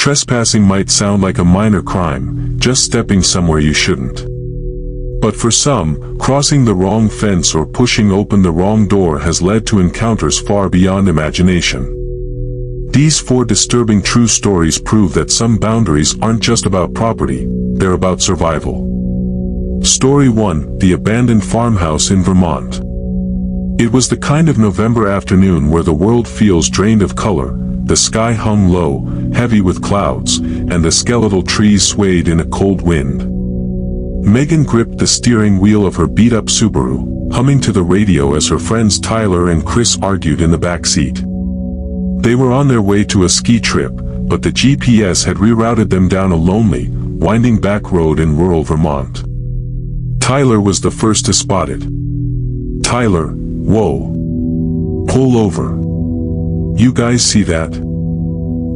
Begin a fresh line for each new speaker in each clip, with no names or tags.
Trespassing might sound like a minor crime, just stepping somewhere you shouldn't. But for some, crossing the wrong fence or pushing open the wrong door has led to encounters far beyond imagination. These 4 disturbing true stories prove that some boundaries aren't just about property, they're about survival. Story 1: The Abandoned Farmhouse in Vermont. It was the kind of November afternoon where the world feels drained of color, the sky hung low, heavy with clouds, and the skeletal trees swayed in a cold wind. Megan gripped the steering wheel of her beat-up Subaru, humming to the radio as her friends Tyler and Chris argued in the back seat. They were on their way to a ski trip, but the GPS had rerouted them down a lonely, winding back road in rural Vermont. Tyler was the first to spot it. "Tyler, whoa. Pull over. You guys see that?"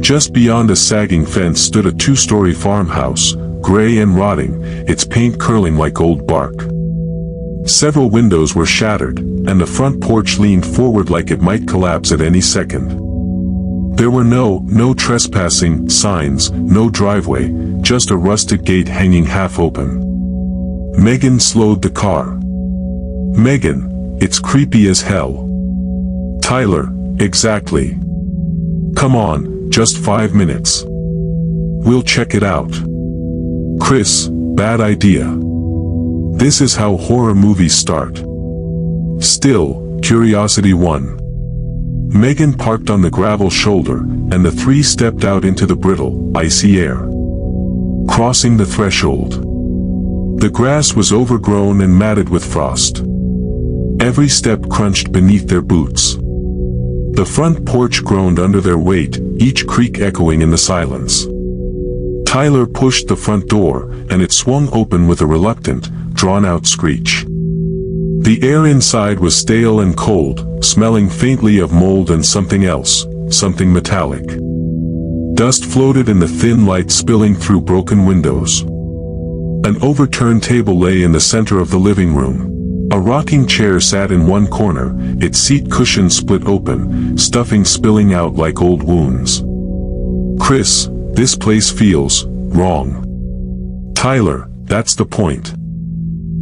Just beyond a sagging fence stood a 2-story farmhouse, gray and rotting, its paint curling like old bark. Several windows were shattered, and the front porch leaned forward like it might collapse at any second. There were no trespassing signs, no driveway, just a rusted gate hanging half open. Megan slowed the car. "Megan, it's creepy as hell." "Tyler, exactly. Come on, just 5 minutes. We'll check it out." "Chris, bad idea. This is how horror movies start." Still, curiosity won. Megan parked on the gravel shoulder, and the 3 stepped out into the brittle, icy air. Crossing the threshold. The grass was overgrown and matted with frost. Every step crunched beneath their boots. The front porch groaned under their weight, each creak echoing in the silence. Tyler pushed the front door, and it swung open with a reluctant, drawn-out screech. The air inside was stale and cold, smelling faintly of mold and something else, something metallic. Dust floated in the thin light spilling through broken windows. An overturned table lay in the center of the living room. A rocking chair sat in one corner, its seat cushion split open, stuffing spilling out like old wounds. "Chris, this place feels wrong." "Tyler, that's the point.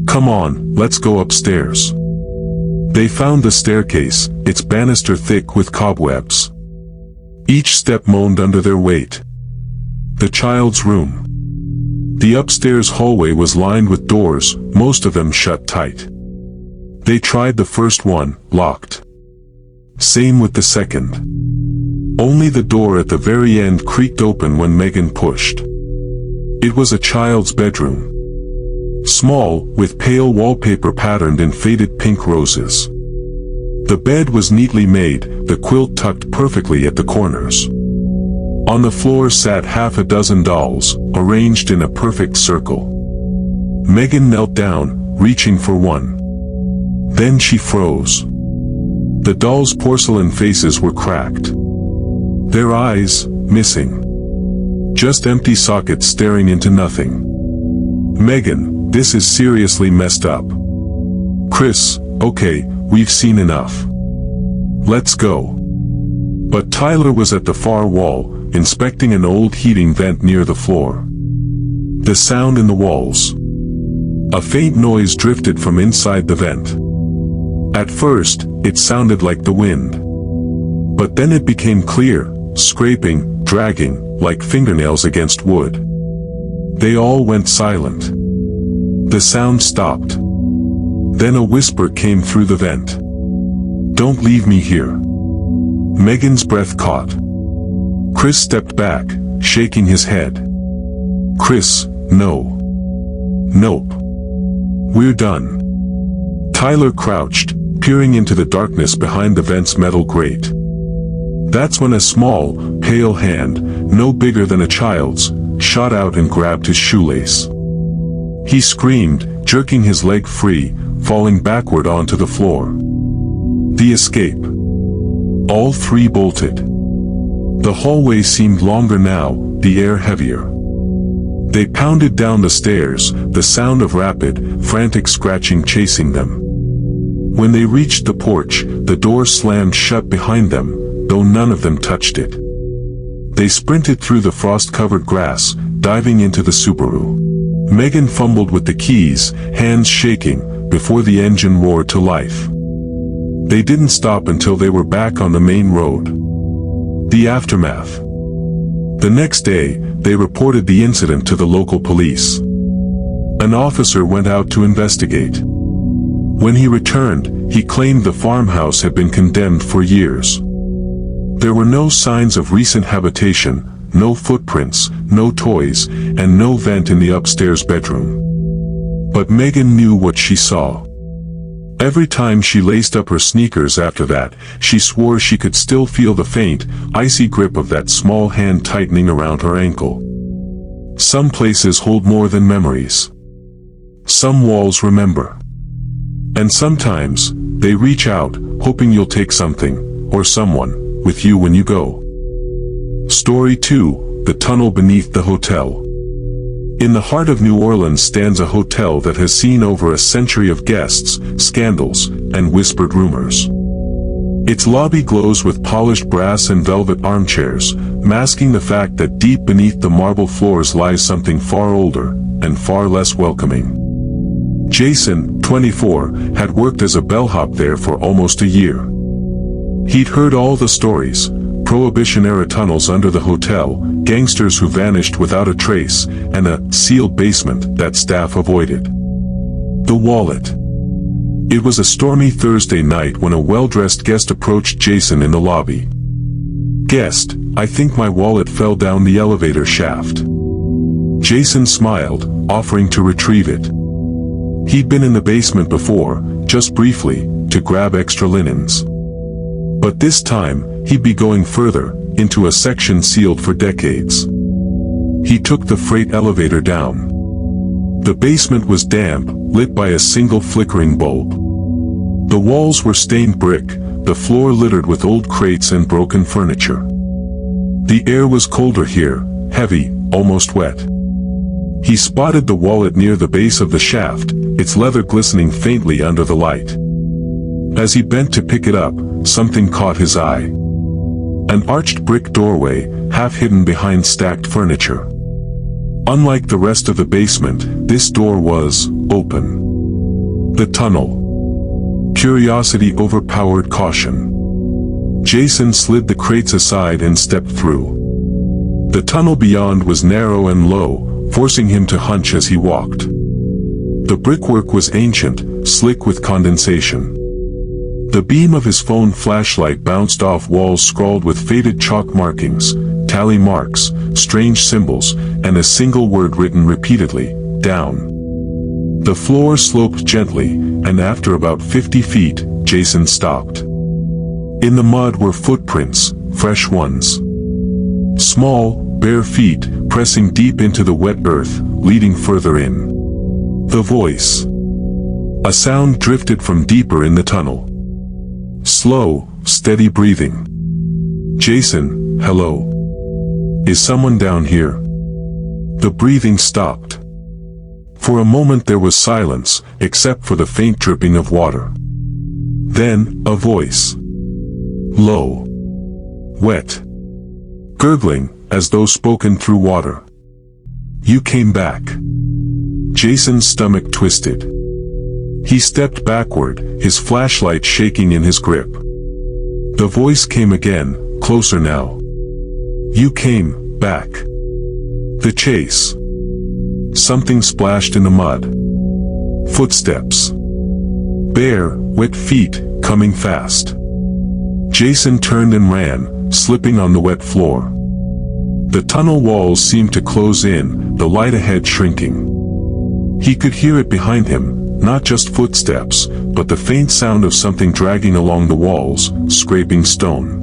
Come on, let's go upstairs." They found the staircase, its banister thick with cobwebs. Each step moaned under their weight. The child's room. The upstairs hallway was lined with doors, most of them shut tight. They tried the first one, locked. Same with the second. Only the door at the very end creaked open when Megan pushed. It was a child's bedroom. Small, with pale wallpaper patterned in faded pink roses. The bed was neatly made, the quilt tucked perfectly at the corners. On the floor sat half a dozen dolls, arranged in a perfect circle. Megan knelt down, reaching for one. Then she froze. The dolls' porcelain faces were cracked. Their eyes, missing. Just empty sockets staring into nothing. "Megan, this is seriously messed up." "Chris, okay, we've seen enough. Let's go." But Tyler was at the far wall, inspecting an old heating vent near the floor. The sound in the walls. A faint noise drifted from inside the vent. At first, it sounded like the wind. But then it became clear, scraping, dragging, like fingernails against wood. They all went silent. The sound stopped. Then a whisper came through the vent. "Don't leave me here." Megan's breath caught. Chris stepped back, shaking his head. "Chris, no. Nope. We're done." Tyler crouched, peering into the darkness behind the vent's metal grate. That's when a small, pale hand, no bigger than a child's, shot out and grabbed his shoelace. He screamed, jerking his leg free, falling backward onto the floor. The escape. All 3 bolted. The hallway seemed longer now, the air heavier. They pounded down the stairs, the sound of rapid, frantic scratching chasing them. When they reached the porch, the door slammed shut behind them, though none of them touched it. They sprinted through the frost-covered grass, diving into the Subaru. Megan fumbled with the keys, hands shaking, before the engine roared to life. They didn't stop until they were back on the main road. The aftermath. The next day, they reported the incident to the local police. An officer went out to investigate. When he returned, he claimed the farmhouse had been condemned for years. There were no signs of recent habitation, no footprints, no toys, and no vent in the upstairs bedroom. But Megan knew what she saw. Every time she laced up her sneakers after that, she swore she could still feel the faint, icy grip of that small hand tightening around her ankle. Some places hold more than memories. Some walls remember. And sometimes, they reach out, hoping you'll take something, or someone, with you when you go. Story 2, The Tunnel Beneath the Hotel. In the heart of New Orleans stands a hotel that has seen over a century of guests, scandals, and whispered rumors. Its lobby glows with polished brass and velvet armchairs, masking the fact that deep beneath the marble floors lies something far older, and far less welcoming. Jason, 24, had worked as a bellhop there for almost a year. He'd heard all the stories: Prohibition-era tunnels under the hotel, gangsters who vanished without a trace, and a sealed basement that staff avoided. The wallet. It was a stormy Thursday night when a well-dressed guest approached Jason in the lobby. "Guest, I think my wallet fell down the elevator shaft." Jason smiled, offering to retrieve it. He'd been in the basement before, just briefly, to grab extra linens. But this time, he'd be going further, into a section sealed for decades. He took the freight elevator down. The basement was damp, lit by a single flickering bulb. The walls were stained brick, the floor littered with old crates and broken furniture. The air was colder here, heavy, almost wet. He spotted the wallet near the base of the shaft, its leather glistening faintly under the light. As he bent to pick it up, something caught his eye. An arched brick doorway, half hidden behind stacked furniture. Unlike the rest of the basement, this door was open. The tunnel. Curiosity overpowered caution. Jason slid the crates aside and stepped through. The tunnel beyond was narrow and low, forcing him to hunch as he walked. The brickwork was ancient, slick with condensation. The beam of his phone flashlight bounced off walls scrawled with faded chalk markings, tally marks, strange symbols, and a single word written repeatedly: down. The floor sloped gently, and after about 50 feet, Jason stopped. In the mud were footprints, fresh ones. Small, bare feet, pressing deep into the wet earth, leading further in. The voice. A sound drifted from deeper in the tunnel. Slow, steady breathing. "Jason, hello. Is someone down here?" The breathing stopped. For a moment there was silence, except for the faint dripping of water. Then, a voice. Low. Wet. Gurgling, as though spoken through water. "You came back." Jason's stomach twisted. He stepped backward, his flashlight shaking in his grip. The voice came again, closer now. "You came back." The chase. Something splashed in the mud. Footsteps. Bare, wet feet, coming fast. Jason turned and ran, slipping on the wet floor. The tunnel walls seemed to close in, the light ahead shrinking. He could hear it behind him, not just footsteps, but the faint sound of something dragging along the walls, scraping stone.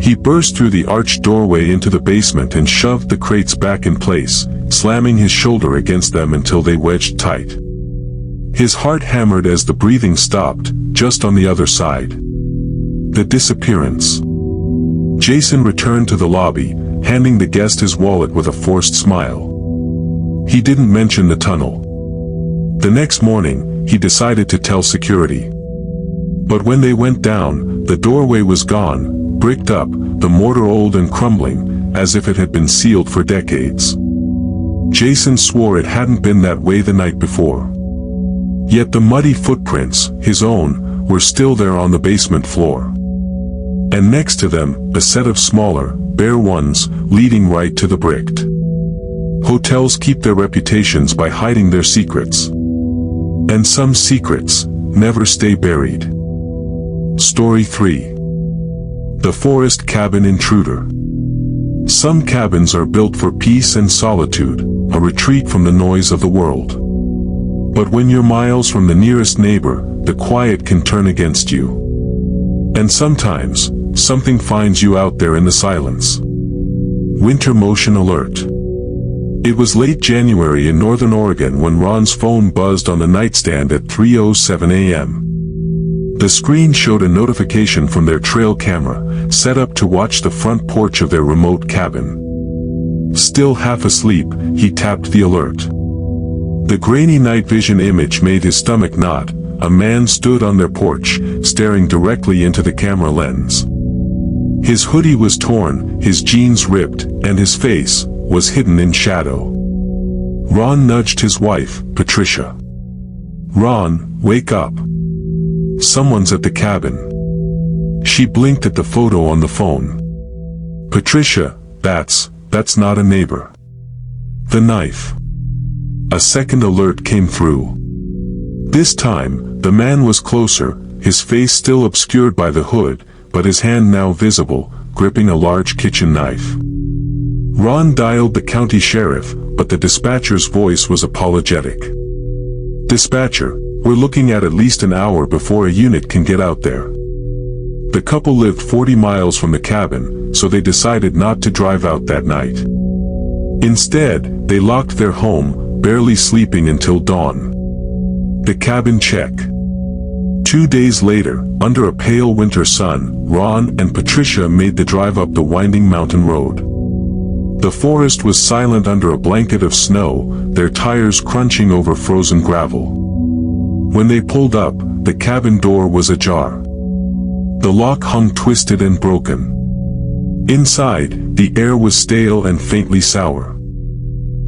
He burst through the arched doorway into the basement and shoved the crates back in place, slamming his shoulder against them until they wedged tight. His heart hammered as the breathing stopped, just on the other side. The disappearance. Jason returned to the lobby, handing the guest his wallet with a forced smile. He didn't mention the tunnel. The next morning, he decided to tell security. But when they went down, the doorway was gone, bricked up, the mortar old and crumbling, as if it had been sealed for decades. Jason swore it hadn't been that way the night before. Yet the muddy footprints, his own, were still there on the basement floor. And next to them, a set of smaller, bare ones, leading right to the bricked. Hotels keep their reputations by hiding their secrets. And some secrets never stay buried. Story 3. The Forest Cabin Intruder. Some cabins are built for peace and solitude, a retreat from the noise of the world. But when you're miles from the nearest neighbor, the quiet can turn against you. And sometimes, something finds you out there in the silence. Winter motion alert. It was late January in northern Oregon when Ron's phone buzzed on the nightstand at 3:07 a.m. The screen showed a notification from their trail camera, set up to watch the front porch of their remote cabin. Still half asleep, he tapped the alert. The grainy night vision image made his stomach knot. A man stood on their porch, staring directly into the camera lens. His hoodie was torn, his jeans ripped, and his face was hidden in shadow. Ron nudged his wife, Patricia. "Ron, wake up. Someone's at the cabin." She blinked at the photo on the phone. "Patricia, that's not a neighbor." The knife. A second alert came through. This time, the man was closer, his face still obscured by the hood, but his hand now visible, gripping a large kitchen knife. Ron dialed the county sheriff, but the dispatcher's voice was apologetic. "Dispatcher, we're looking at least an hour before a unit can get out there." The couple lived 40 miles from the cabin, so they decided not to drive out that night. Instead, they locked their home, barely sleeping until dawn. The cabin check. 2 days later, under a pale winter sun, Ron and Patricia made the drive up the winding mountain road. The forest was silent under a blanket of snow, their tires crunching over frozen gravel. When they pulled up, the cabin door was ajar. The lock hung twisted and broken. Inside, the air was stale and faintly sour.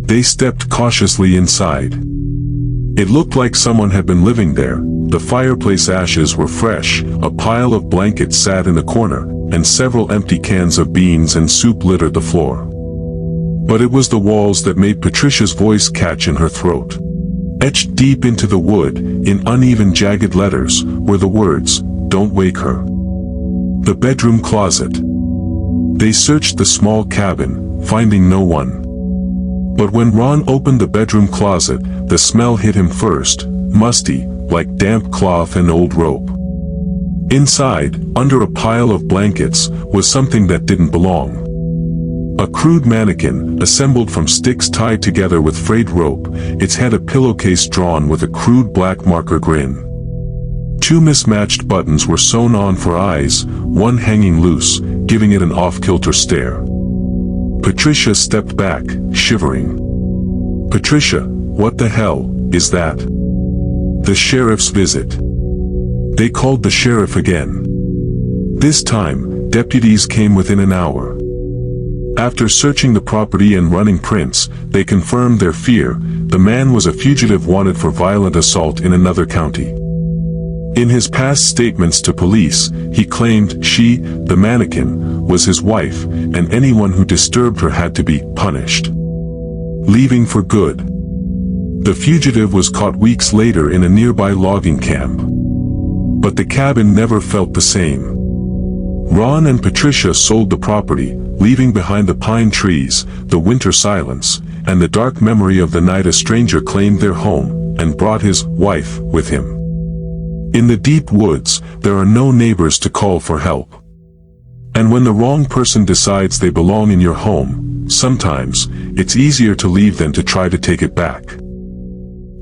They stepped cautiously inside. It looked like someone had been living there. The fireplace ashes were fresh, a pile of blankets sat in the corner, and several empty cans of beans and soup littered the floor. But it was the walls that made Patricia's voice catch in her throat. Etched deep into the wood, in uneven jagged letters, were the words, "Don't wake her." The bedroom closet. They searched the small cabin, finding no one. But when Ron opened the bedroom closet, the smell hit him first, musty, like damp cloth and old rope. Inside, under a pile of blankets, was something that didn't belong. A crude mannequin, assembled from sticks tied together with frayed rope, its head a pillowcase drawn with a crude black marker grin. 2 mismatched buttons were sewn on for eyes, one hanging loose, giving it an off-kilter stare. Patricia stepped back, shivering. "Patricia, what the hell is that?" "The sheriff's visit." They called the sheriff again. This time, deputies came within an hour. After searching the property and running prints, they confirmed their fear. The man was a fugitive wanted for violent assault in another county. In his past statements to police, he claimed she, the mannequin, was his wife, and anyone who disturbed her had to be punished. Leaving for good. The fugitive was caught weeks later in a nearby logging camp. But the cabin never felt the same. Ron and Patricia sold the property, leaving behind the pine trees, the winter silence, and the dark memory of the night a stranger claimed their home, and brought his wife with him. In the deep woods, there are no neighbors to call for help. And when the wrong person decides they belong in your home, sometimes, it's easier to leave than to try to take it back.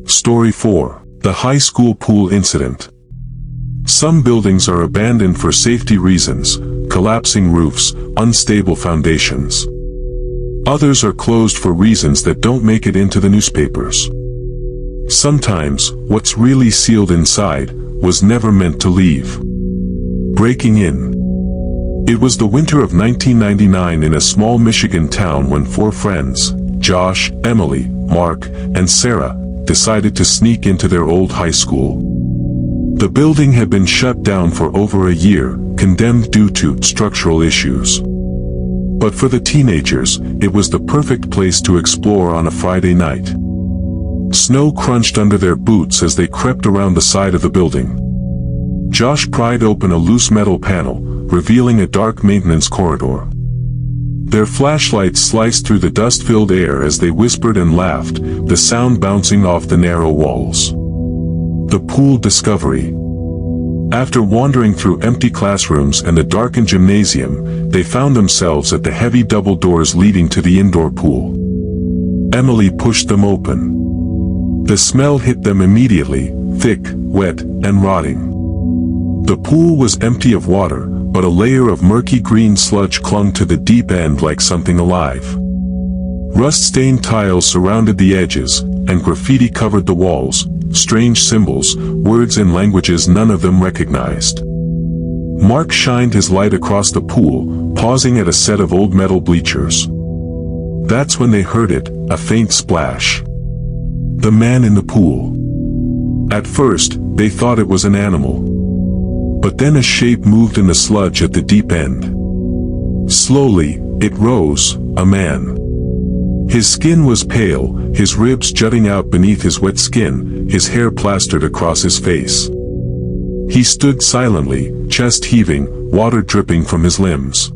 Story 4. The High School Pool Incident. Some buildings are abandoned for safety reasons, collapsing roofs, unstable foundations. Others are closed for reasons that don't make it into the newspapers. Sometimes, what's really sealed inside was never meant to leave. Breaking in. It was the winter of 1999 in a small Michigan town when four friends, Josh, Emily, Mark, and Sarah, decided to sneak into their old high school. The building had been shut down for over a year, condemned due to structural issues. But for the teenagers, it was the perfect place to explore on a Friday night. Snow crunched under their boots as they crept around the side of the building. Josh pried open a loose metal panel, revealing a dark maintenance corridor. Their flashlights sliced through the dust-filled air as they whispered and laughed, the sound bouncing off the narrow walls. The pool discovery. After wandering through empty classrooms and a darkened gymnasium, they found themselves at the heavy double doors leading to the indoor pool. Emily pushed them open. The smell hit them immediately, thick, wet, and rotting. The pool was empty of water, but a layer of murky green sludge clung to the deep end like something alive. Rust-stained tiles surrounded the edges, and graffiti covered the walls, strange symbols, words in languages none of them recognized. Mark shined his light across the pool, pausing at a set of old metal bleachers. That's when they heard it, a faint splash. The man in the pool. At first, they thought it was an animal. But then a shape moved in the sludge at the deep end. Slowly, it rose, a man. His skin was pale, his ribs jutting out beneath his wet skin, his hair plastered across his face. He stood silently, chest heaving, water dripping from his limbs.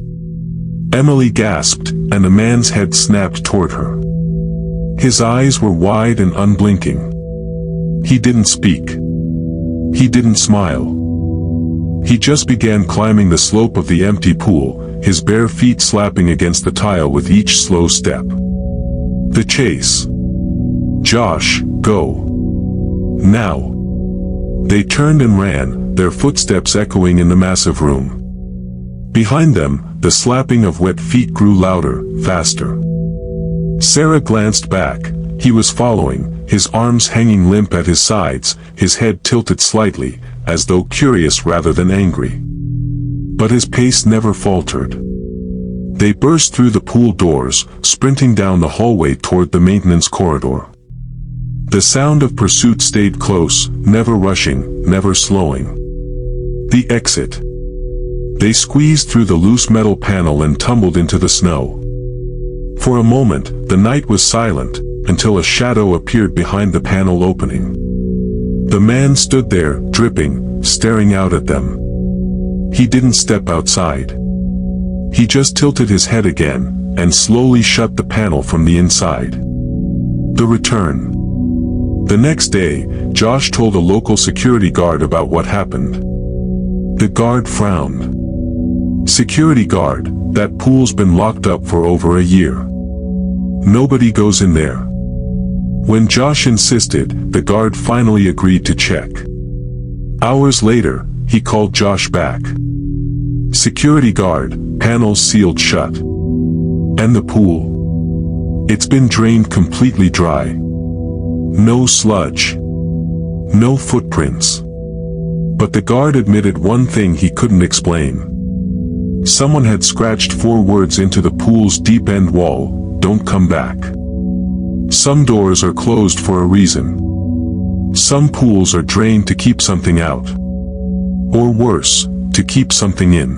Emily gasped, and the man's head snapped toward her. His eyes were wide and unblinking. He didn't speak. He didn't smile. He just began climbing the slope of the empty pool, his bare feet slapping against the tile with each slow step. The chase. Josh, go. Now. They turned and ran, their footsteps echoing in the massive room. Behind them, the slapping of wet feet grew louder, faster. Sarah glanced back. He was following, his arms hanging limp at his sides, his head tilted slightly, as though curious rather than angry. But his pace never faltered. They burst through the pool doors, sprinting down the hallway toward the maintenance corridor. The sound of pursuit stayed close, never rushing, never slowing. The exit. They squeezed through the loose metal panel and tumbled into the snow. For a moment, the night was silent, until a shadow appeared behind the panel opening. The man stood there, dripping, staring out at them. He didn't step outside. He just tilted his head again, and slowly shut the panel from the inside. The return. The next day, Josh told a local security guard about what happened. The guard frowned. "Security guard, that pool's been locked up for over a year. Nobody goes in there." When Josh insisted, the guard finally agreed to check. Hours later, he called Josh back. "Security guard, panels sealed shut. And the pool? It's been drained completely dry. No sludge. No footprints." But the guard admitted one thing he couldn't explain. Someone had scratched 4 words into the pool's deep end wall: "Don't come back." Some doors are closed for a reason. Some pools are drained to keep something out. Or worse, to keep something in.